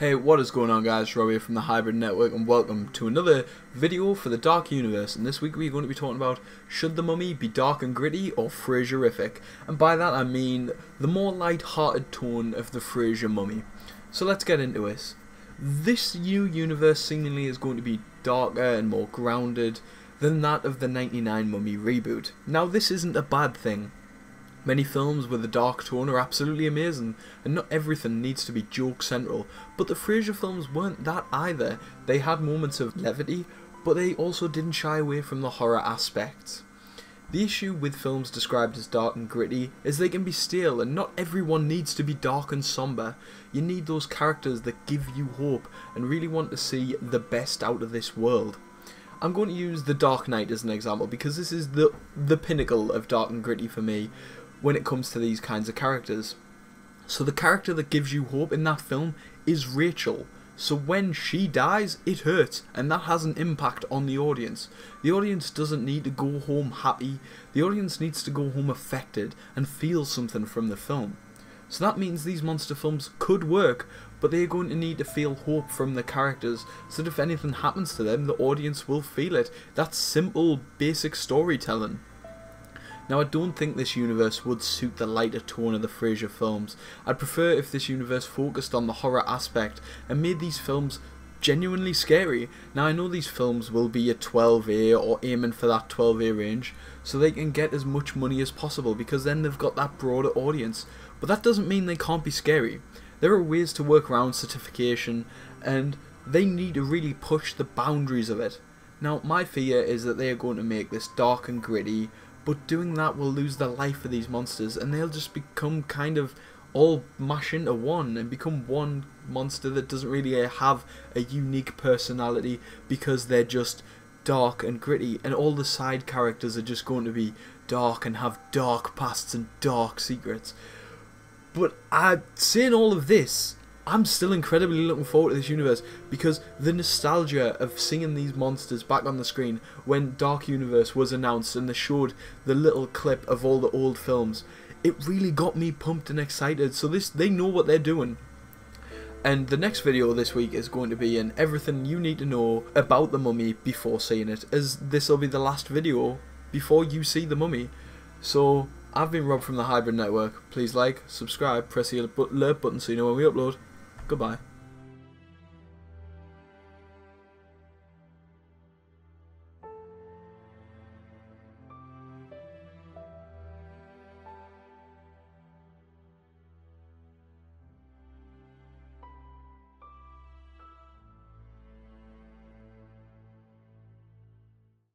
Hey, what is going on guys, Robbie from the Hybrid Network and welcome to another video for the Dark Universe. And this week we're going to be talking about, should The Mummy be dark and gritty or Frasierific? And by that I mean the more light-hearted tone of the Frasier Mummy. So let's get into it. This new universe seemingly is going to be darker and more grounded than that of the 99 Mummy reboot. Now this isn't a bad thing. Many films with a dark tone are absolutely amazing, and not everything needs to be joke central, but the Frasier films weren't that either. They had moments of levity, but they also didn't shy away from the horror aspects. The issue with films described as dark and gritty is they can be stale, and not everyone needs to be dark and somber. You need those characters that give you hope and really want to see the best out of this world. I'm going to use The Dark Knight as an example because this is the pinnacle of dark and gritty for me when it comes to these kinds of characters. So the character that gives you hope in that film is Rachel. So when she dies, it hurts, and that has an impact on the audience. The audience doesn't need to go home happy, the audience needs to go home affected and feel something from the film. So that means these monster films could work, but they're going to need to feel hope from the characters, so that if anything happens to them, the audience will feel it. That's simple, basic storytelling. Now I don't think this universe would suit the lighter tone of the Frasier films. I'd prefer if this universe focused on the horror aspect and made these films genuinely scary. Now I know these films will be a 12A or aiming for that 12A range, so they can get as much money as possible because then they've got that broader audience. But that doesn't mean they can't be scary. There are ways to work around certification, and they need to really push the boundaries of it. Now my fear is that they are going to make this dark and gritty, but doing that will lose the life of these monsters and they'll just become kind of all mash into one and become one monster that doesn't really have a unique personality because they're just dark and gritty, and all the side characters are just going to be dark and have dark pasts and dark secrets. But saying all of this, I'm still incredibly looking forward to this universe because the nostalgia of seeing these monsters back on the screen when Dark Universe was announced and they showed the little clip of all the old films, it really got me pumped and excited. So they know what they're doing. And the next video this week is going to be in everything you need to know about The Mummy before seeing it, as this will be the last video before you see The Mummy. So I've been Rob from the Hybrid Network. Please like, subscribe, press the alert button so you know when we upload. Goodbye.